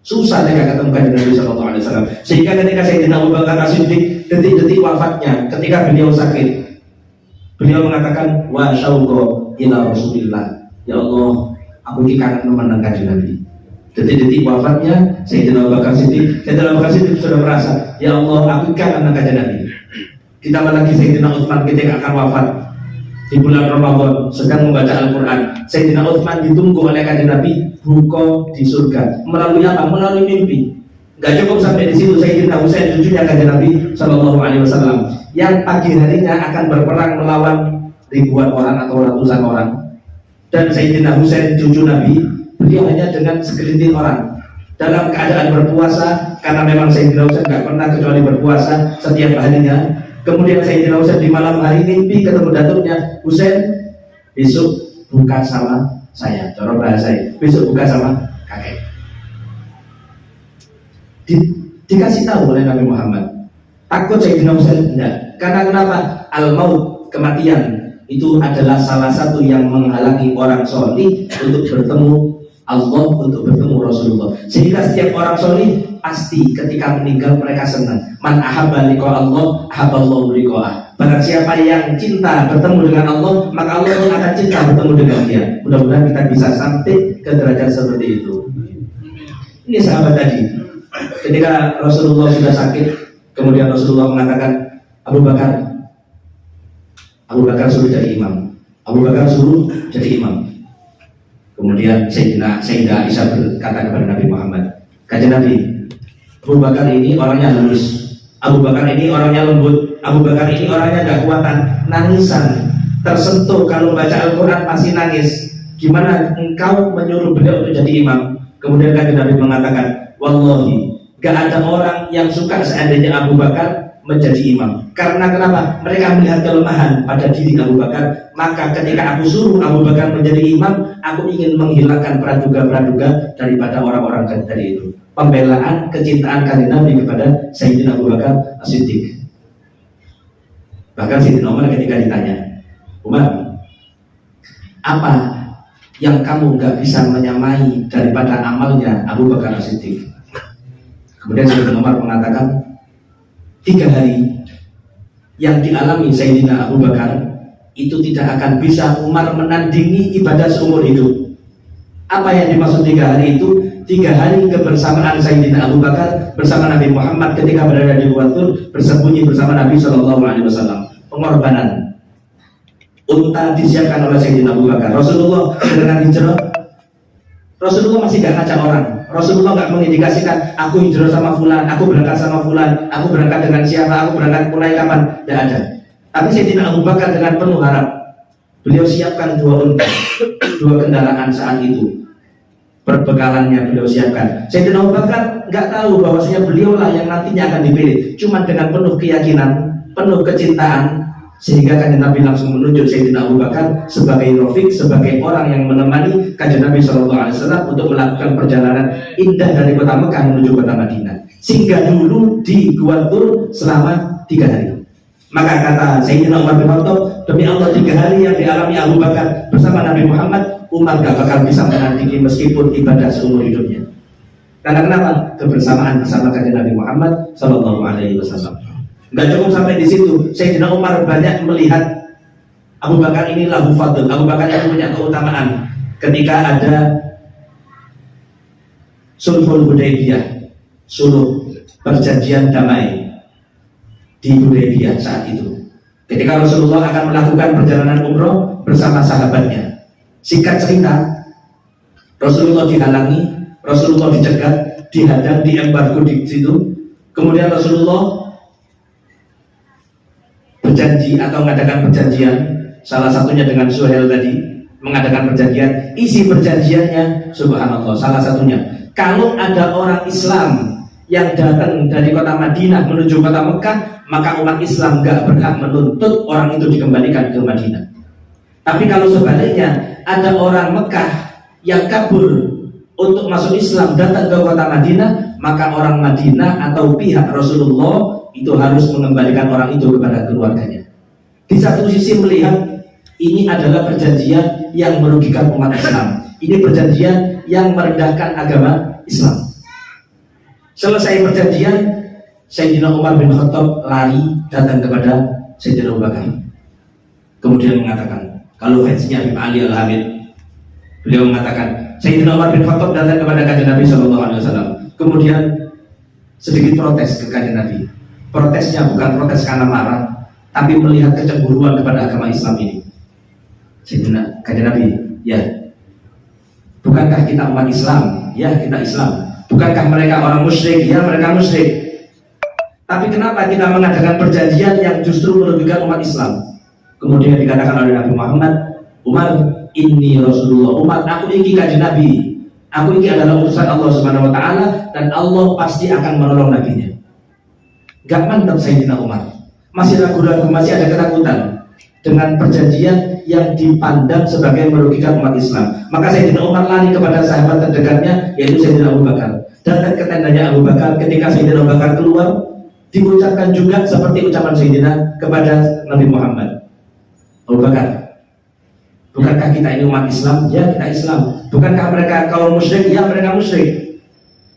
Susah mereka ketemu dengan Nabi SAW. Sehingga ketika Sayyidina Abu Bakar As-Siddiq detik-detik wafatnya, ketika beliau sakit, beliau mengatakan, wa syauqa ila Rasulillah, ya Allah, aku ini kangen memenangkan Nabi. Detik-detik wafatnya Sayyidina Abu Bakar Siddiq, sudah merasa, ya Allah, aku kangen kajian Nabi. Ditambah lagi Sayyidina Utsman ketika akan wafat di bulan Ramadan sedang membaca Al-Quran. Sayyidina Utsman ditunggu oleh kajian Nabi buka di surga. Melalui apa? Melalui mimpi. Gak cukup sampai di situ, Sayyidina Husain cucunya kajian Nabi SAW yang pagi harinya akan berperang melawan ribuan orang atau ratusan orang. Dan Sayyidina Husain cucu Nabi, beliau hanya dengan segelintir orang dalam keadaan berpuasa, karena memang Sayyidina Husain tidak pernah kecuali berpuasa setiap harinya. Kemudian Sayyidina Husain di malam hari mimpi ketemu datuknya, Husain, besok buka sama saya, cara bahasa saya, besok buka sama kakek. Dikasih tahu oleh Nabi Muhammad. Takut Sayyidina Husain? Tidak. Karena kenapa? Al-maut, kematian, itu adalah salah satu yang menghalangi orang solih untuk bertemu Allah, untuk bertemu Rasulullah. Sehingga setiap orang solih pasti ketika meninggal mereka senang. Man ahabba liqa Allah, ahabballahu liqa'ah. Barang siapa yang cinta bertemu dengan Allah, maka Allah akan cinta bertemu dengan dia. Mudah-mudahan kita bisa sampai ke derajat seperti itu. Ini sahabat tadi, ketika Rasulullah sudah sakit, kemudian Rasulullah mengatakan, Abu Bakar suruh jadi imam. Abu Bakar suruh jadi imam. Kemudian Sayyidah Aisyah berkata kepada Nabi Muhammad, kajian Nabi, Abu Bakar ini orangnya halus, Abu Bakar ini orangnya lembut, Abu Bakar ini orangnya gak kuatan, nangisan, tersentuh kalau baca Al-Quran pasti nangis. Gimana engkau menyuruh beliau untuk jadi imam? Kemudian kajian Nabi mengatakan, wallahi, gak ada orang yang suka seandainya Abu Bakar menjadi imam. Karena kenapa? Mereka melihat kelemahan pada diri Abu Bakar. Maka ketika aku suruh Abu Bakar menjadi imam, aku ingin menghilangkan praduga-praduga daripada orang-orang tadi itu. Pembelaan, kecintaan kanjeng Nabi kepada Sayyidina Abu Bakar As-Siddiq. Bahkan Sayyidina Umar ketika ditanya, Umar, apa yang kamu gak bisa menyamai daripada amalnya Abu Bakar As-Siddiq? Kemudian Sayyidina Umar mengatakan, 3 hari yang dialami Sayyidina Abu Bakar itu tidak akan bisa Umar menandingi ibadah seumur hidup. Apa yang dimaksud 3 hari itu? 3 hari kebersamaan Sayyidina Abu Bakar bersama Nabi Muhammad ketika berada di Gua Thur, bersembunyi bersama Nabi SAW. Pengorbanan. Unta disiapkan oleh Sayyidina Abu Bakar. Rasulullah dengan hijrah, Rasulullah masih gak ngajak orang. Rasulullah nggak mengindikasikan aku hijrah sama fulan, aku berangkat sama fulan, aku berangkat dengan siapa, aku berangkat mulai kapan, tidak ada. Tapi Sayyidina Abu Bakar dengan penuh harap, beliau siapkan 2 unta, 2 kendaraan saat itu, perbekalannya beliau siapkan. Sayyidina Abu Bakar nggak tahu bahwasanya beliaulah yang nantinya akan dipilih, cuma dengan penuh keyakinan, penuh kecintaan, sehingga Kanjeng Nabi langsung menunjuk Sayyidina Abu Bakar sebagai rafiq, sebagai orang yang menemani Kanjeng Nabi SAW untuk melakukan perjalanan indah dari kota Mekah menuju kota Madinah. Singgah dulu di Gua Tur selama 3 hari. Maka kata Sayyidina Umar bin Khattab, demi Allah 3 hari yang dialami Abu Bakar bersama Nabi Muhammad, Umar gak bakal bisa menandingi meskipun ibadah seumur hidupnya. Karena kenapa? Kebersamaan bersama Kanjeng Nabi Muhammad SAW. Gak cukup sampai di situ, Sayyidina Umar banyak melihat Abu Bakar ini lahu fadl, Abu Bakar yang punya keutamaan. Ketika ada Sulhul Hudaybiyah, suluh perjanjian damai di Hudaybiyah saat itu, ketika Rasulullah akan melakukan perjalanan umroh bersama sahabatnya. Singkat cerita, Rasulullah dihalangi, Rasulullah dicegat, dihadang, diembargo di situ. Kemudian Rasulullah berjanji atau mengadakan perjanjian, salah satunya dengan Suhail tadi, mengadakan perjanjian. Isi perjanjiannya, subhanallah, salah satunya, kalau ada orang Islam yang datang dari kota Madinah menuju kota Mekah, maka umat Islam gak berhak menuntut orang itu dikembalikan ke Madinah. Tapi kalau sebaliknya, ada orang Mekah yang kabur untuk masuk Islam datang ke kota Madinah, maka orang Madinah atau pihak Rasulullah itu harus mengembalikan orang itu kepada keluarganya. Di satu sisi melihat ini adalah perjanjian yang merugikan umat Islam, ini perjanjian yang merendahkan agama Islam. Selesai perjanjian, Sayyidina Umar bin Khattab lari datang kepada Sayyidina Abu Bakar, kemudian mengatakan, kalau fansnya Habib Ali Al-Hamid, beliau mengatakan, Sayyidina Umar bin Khattab datang kepada Kanjeng Nabi SAW, kemudian sedikit protes ke Kanjeng Nabi. Protesnya bukan protes karena marah, tapi melihat kecemburuan kepada agama Islam ini. Sayyidina Kanjeng Nabi, ya, bukankah kita umat Islam? Ya, kita Islam. Bukankah mereka orang musyrik? Ya, mereka musyrik. Tapi kenapa kita mengadakan perjanjian yang justru merugikan umat Islam? Kemudian dikatakan oleh Nabi Muhammad, Umar, ini Rasulullah. Umar, aku ini Kanjeng Nabi. Aku ini adalah utusan Allah Subhanahu Wa Taala, dan Allah pasti akan menolong nabinya. Gak mantap Sayyidina Umar, masih ragu-ragu, masih ada ketakutan dengan perjanjian yang dipandang sebagai merugikan umat Islam. Maka Sayyidina Umar lari kepada sahabat terdekatnya, yaitu Sayyidina Abu Bakar. Datang ke tendanya Abu Bakar. Ketika Sayyidina Abu Bakar keluar, diucapkan juga seperti ucapan Sayyidina kepada Nabi Muhammad. Abu Bakar, bukankah kita ini umat Islam? Ya, kita Islam. Bukankah mereka kaum musyrik? Ya, mereka musyrik.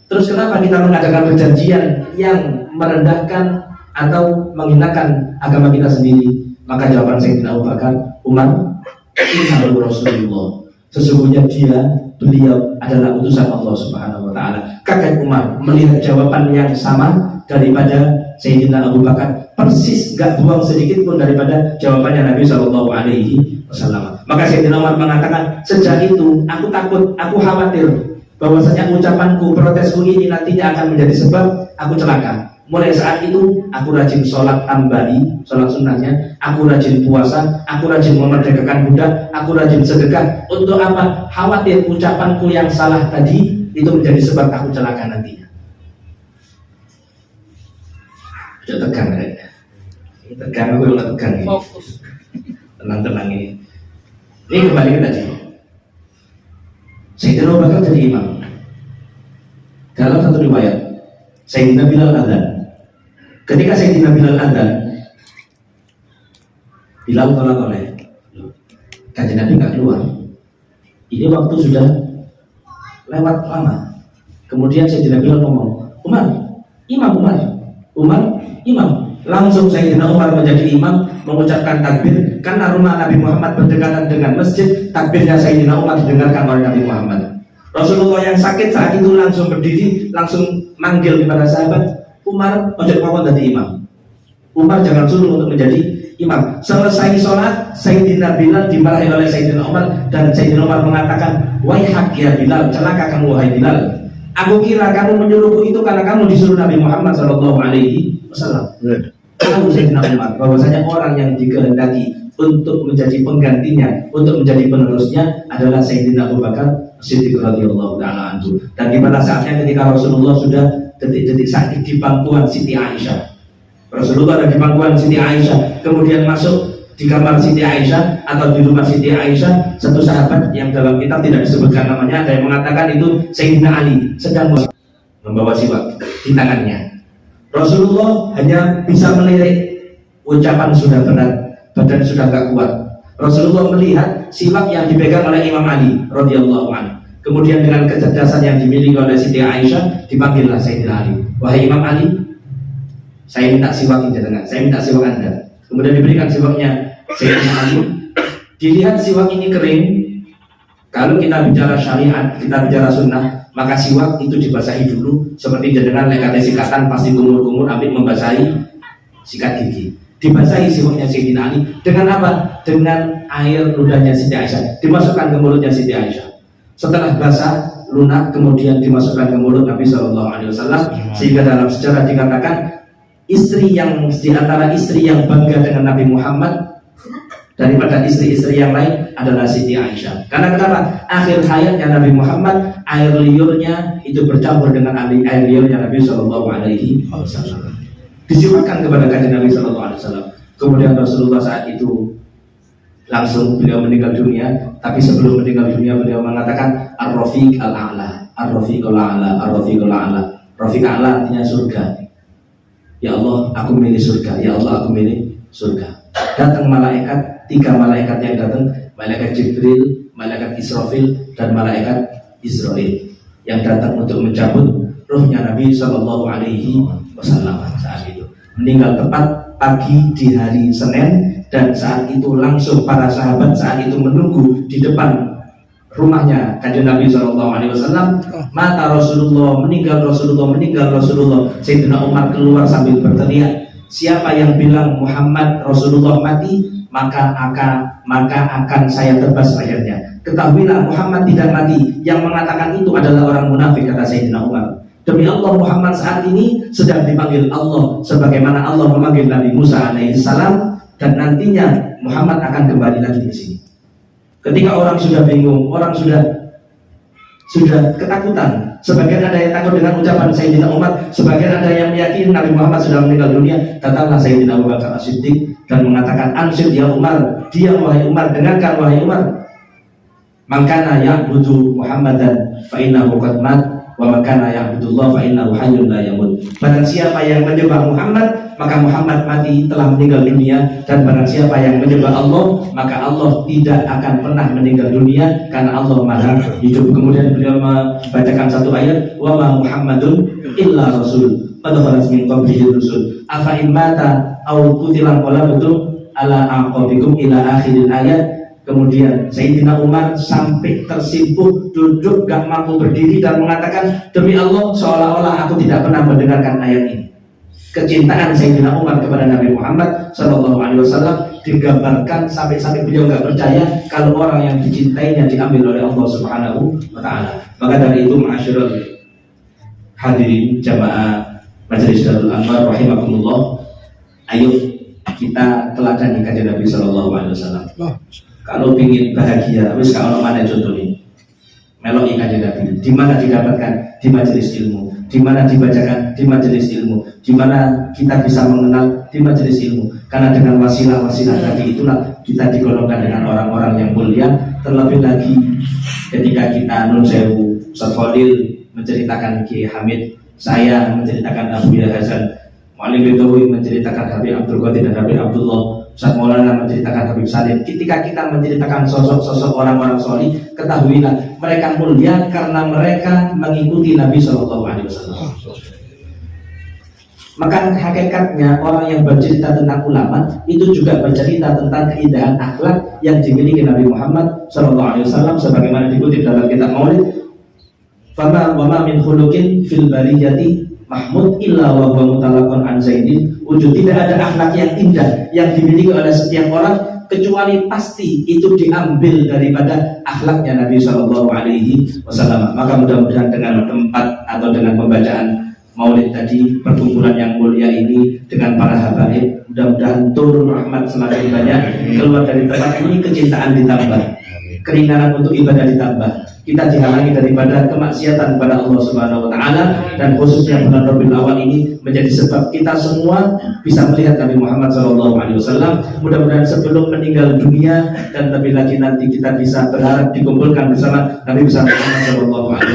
Terus kenapa kita mengadakan perjanjian yang merendahkan atau menghinakan agama kita sendiri? Maka jawaban Sayyidina Abu Bakar, Umar, innahu Rasulullah, sesungguhnya beliau adalah utusan Allah Subhanahu Wa Taala. Kaget Umar melihat jawaban yang sama daripada Sayyidina Abu Bakar, persis gak buang sedikit pun daripada jawabannya Nabi Shallallahu Alaihi Wasallam. Maka Sayyidina Umar mengatakan, sejak itu aku takut, aku khawatir bahwasanya ucapanku, protesku ini nantinya akan menjadi sebab aku celaka. Mulai saat itu aku rajin sholat tambari, sholat sunnahnya, aku rajin puasa, aku rajin memerdekakan budak, aku rajin sedekah. Untuk apa? Khawatir ucapanku yang salah tadi itu menjadi sebab aku celaka nantinya. Udah tegang kan? Tegang, aku udah tegang ini. Fokus. Tenang-tenang ini. Ini kembali ke tadi. Sayyidina Abu Bakar jadi imam. Dalam satu riwayat, Sayyidina Bilal adzan. Ketika Sayyidina Bilal adzan, Bilal tolak oleh Kanjeng Nabi nggak keluar. Ini waktu sudah lewat lama. Kemudian Sayyidina Bilal ngomong, Umar, imam, Umar, imam. Langsung Sayyidina Umar menjadi imam, mengucapkan takbir. Karena rumah Nabi Muhammad berdekatan dengan masjid, takbirnya Sayyidina Umar didengarkan oleh Nabi Muhammad. Rasulullah yang sakit saat itu langsung berdiri, langsung manggil kepada sahabat, Umar, ojo pawon jadi imam. Umar jangan suruh untuk menjadi imam. Selesai sholat, Sayyidina Bilal dimarahi oleh Sayyidina Umar, dan Sayyidina Umar mengatakan, wahai hak ya Bilal, celaka kamu wahai Bilal. Aku kira kamu menyuruhku itu karena kamu disuruh Nabi Muhammad SAW. Tahu Sayyidina Umar bahwasanya orang yang dikehendaki untuk menjadi penggantinya, untuk menjadi penerusnya adalah Sayyidina Abu Bakar Siddiq radhiyallahu taala anhu. Dan di pada saatnya ketika Rasulullah sudah detik-detik sakit di pangkuan Siti Aisyah. Rasulullah ada di pangkuan Siti Aisyah, kemudian masuk di kamar Siti Aisyah atau di rumah Siti Aisyah, satu sahabat yang dalam kitab tidak disebutkan namanya, ada yang mengatakan itu Sayyidina Ali sedang membawa siwak di tangannya. Rasulullah hanya bisa melirik, ucapan sudah berat, badan sudah gak kuat. Rasulullah melihat siwak yang dipegang oleh Imam Ali radhiyallahu anhu. Kemudian dengan kecerdasan yang dimiliki oleh Siti Aisyah, dipanggillah Sayyidina Ali. Wahai Imam Ali, saya minta siwak ini dengan, saya minta siwak Anda. Kemudian diberikan siwaknya Sayyidina Ali. Dilihat siwak ini kering. Kalau kita bicara syariat, kita bicara sunnah, maka siwak itu dibasahi dulu, seperti jenengan lekatnya sikatan pasti kumur-kumur ambil membasahi sikat gigi. Dibasahi siwaknya Sayyidina Ali dengan apa? Dengan air ludahnya Siti Aisyah, dimasukkan ke mulutnya Siti Aisyah. Setelah basah lunak, kemudian dimasukkan ke mulut Nabi SAW. Sehingga dalam sejarah dikatakan istri yang diantara istri yang bangga dengan Nabi Muhammad daripada istri-istri yang lain adalah Siti Aisyah. Karena kenapa? Akhir hayatnya Nabi Muhammad, air liurnya itu bercampur dengan air liurnya Nabi SAW. Disiapkan kepada kanjeng Nabi SAW. Kemudian Rasulullah saat itu langsung beliau meninggal dunia. Tapi sebelum meninggal dunia beliau mengatakan Ar-Rafiq Al-A'la, Ar-Rafiq Al-A'la, Ar-Rafiq Al-A'la. Rafiq Al-A'la artinya surga. Ya Allah, aku milih surga. Ya Allah, aku milih surga. Datang malaikat, 3 malaikat yang datang, malaikat Jibril, malaikat Israfil, dan malaikat Israel yang datang untuk mencabut ruhnya Nabi SAW saat itu. Meninggal tepat pagi di hari Senin, dan saat itu langsung para sahabat saat itu menunggu di depan rumahnya kanjeng Nabi SAW. Mata Rasulullah, meninggal Rasulullah, meninggal Rasulullah. Sayyidina Umar keluar sambil berteriak, siapa yang bilang Muhammad Rasulullah mati, maka akan saya tebas lehernya. Ketahuilah Muhammad tidak mati. Yang mengatakan itu adalah orang munafik, kata Sayyidina Umar. Demi Allah, Muhammad saat ini sedang dipanggil Allah sebagaimana Allah memanggil Nabi Musa alaihissalam, dan nantinya Muhammad akan kembali lagi ke sini. Ketika orang sudah bingung, orang sudah ketakutan, sebagian ada yang takut dengan ucapan Sayyidina Umar, sebagian ada yang meyakini Nabi Muhammad sudah meninggal dunia. Datanglah Sayyidina Abu Bakar As-Siddiq dan mengatakan, ansyid ya Umar, diam wahai Umar, dengarkan wahai Umar. Mangkana ya'budu Muhammadan fa innahu qad mat, wa mangkana ya'budullah fa innahu hayyun la yamut. Barang siapa yang menyembah Muhammad, maka Muhammad mati, telah meninggal dunia. Dan barang siapa yang menyembah Allah, maka Allah tidak akan pernah meninggal dunia, karena Allah maha hidup. Kemudian beliau membacakan satu ayat, wa ma Muhammadun illa rasul qad khalat min qablihi rusul afa in mata aw qutila qalabtum ala aqabikum ila akhiril ayat. Kemudian Sayyidina Umar sampai tersimpuk, duduk gak mampu berdiri, dan mengatakan, demi Allah, seolah-olah aku tidak pernah mendengarkan ayat ini. Kecintaan Sayyidina Umar kepada Nabi Muhammad SAW digambarkan sampai beliau gak percaya kalau orang yang dicintainya diambil oleh Allah Subhanahu wa Ta'ala. Maka dari itu, ma'asyiral hadirin jamaah Majelis Darul Anwar rahimakumullah, ayo kita teladani kanjeng Nabi SAW. Kalau ingin bahagia, wis kalau mana contoh ini, melok kanjeng Nabi. Di mana didapatkan? Di majelis ilmu. Di mana dibacakan? Di majelis ilmu. Di mana kita bisa mengenal? Di majelis ilmu. Karena dengan wasilah-wasilah tadi itulah kita digolongkan dengan orang-orang yang mulia. Terlebih lagi ketika kita nun sewu Ustaz Fadil menceritakan Ki Hamid, saya menceritakan Abu Hasan, Mu'alim Betawi menceritakan Habib Abdul Qadir dan Habib Abdullah, Ustaz Maulana menceritakan Habib Salim. Ketika kita menceritakan sosok-sosok orang-orang solih, ketahuilah mereka mulia karena mereka mengikuti Nabi SAW. Maka hakikatnya orang yang bercerita tentang ulama itu juga bercerita tentang keindahan akhlak yang dimiliki Nabi Muhammad SAW, sebagaimana dikutip dalam kitab Maulid, fama wama min khuluqin fil bariyati mahmud illa wa huwa mutalaqan an zaidin. Wujud tidak ada akhlak yang indah yang dimiliki oleh setiap orang kecuali pasti itu diambil daripada akhlaknya Nabi Shallallahu Alaihi Wasallam. Maka mudah-mudahan dengan tempat atau dengan pembacaan Maulid tadi, perkumpulan yang mulia ini dengan para habaib, mudah-mudahan turun rahmat semakin banyak keluar dari tempat ini, kecintaan ditambah, keringanan untuk ibadah ditambah, kita dihalangi daripada kemaksiatan kepada Allah Subhanahu wa taala, dan khususnya bulan Rabiul Awal ini menjadi sebab kita semua bisa melihat Nabi Muhammad SAW. Mudah-mudahan sebelum meninggal dunia dan lebih lagi nanti kita bisa berharap dikumpulkan bersama Nabi besar Muhammad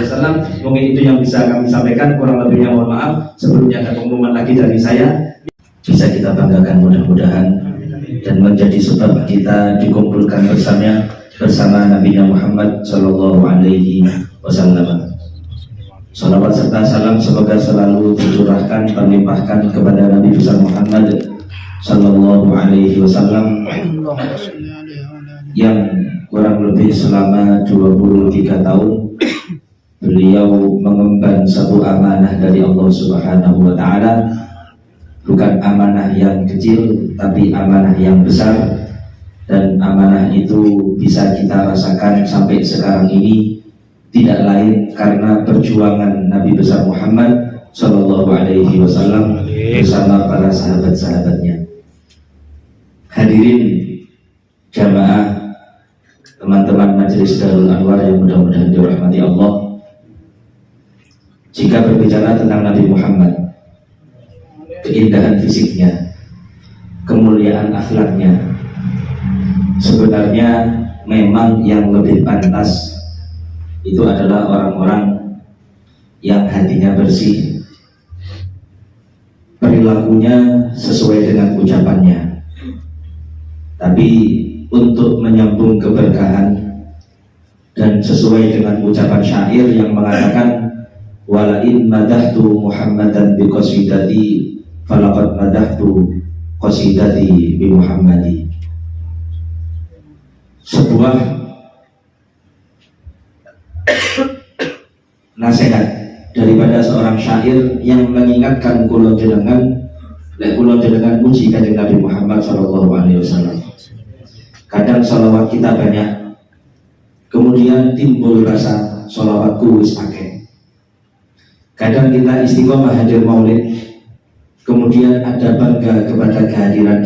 SAW. Mungkin itu yang bisa kami sampaikan, kurang lebihnya mohon maaf. Sebelumnya ada pengumuman lagi dari saya, bisa kita banggakan mudah-mudahan dan menjadi sebab kita dikumpulkan bersama Nabi Muhammad Sallallahu Alaihi Wasallam. Salawat serta salam semoga selalu dicurahkan, terlimpahkan kepada Nabi besar Muhammad Sallallahu Alaihi Wasallam yang kurang lebih selama 23 tahun beliau mengemban satu amanah dari Allah Subhanahu Wa Taala, bukan amanah yang kecil tapi amanah yang besar. Dan amanah itu bisa kita rasakan sampai sekarang ini tidak lain karena perjuangan Nabi besar Muhammad Sallallahu Alaihi Wasallam bersama para sahabat-sahabatnya. Hadirin jamaah, teman-teman Majelis Darul Anwar yang mudah-mudahan dirahmati Allah. Jika berbicara tentang Nabi Muhammad, keindahan fisiknya, kemuliaan akhlaknya, sebenarnya memang yang lebih pantas itu adalah orang-orang yang hatinya bersih, perilakunya sesuai dengan ucapannya. Tapi untuk menyambung keberkahan dan sesuai dengan ucapan syair yang mengatakan walain madahtu Muhammadan bi qasidati falaqad madahtu qasidati bi Muhammadi. Sebuah nasihat daripada seorang syair yang mengingatkan kula jenengan muji kanjeng Nabi Muhammad Sallallahu Alaihi Wasallam. Kadang salawat kita banyak, kemudian timbul rasa salawatku wis akeh. Kadang kita istiqomah hadir maulid, kemudian ada bangga kepada kehadiran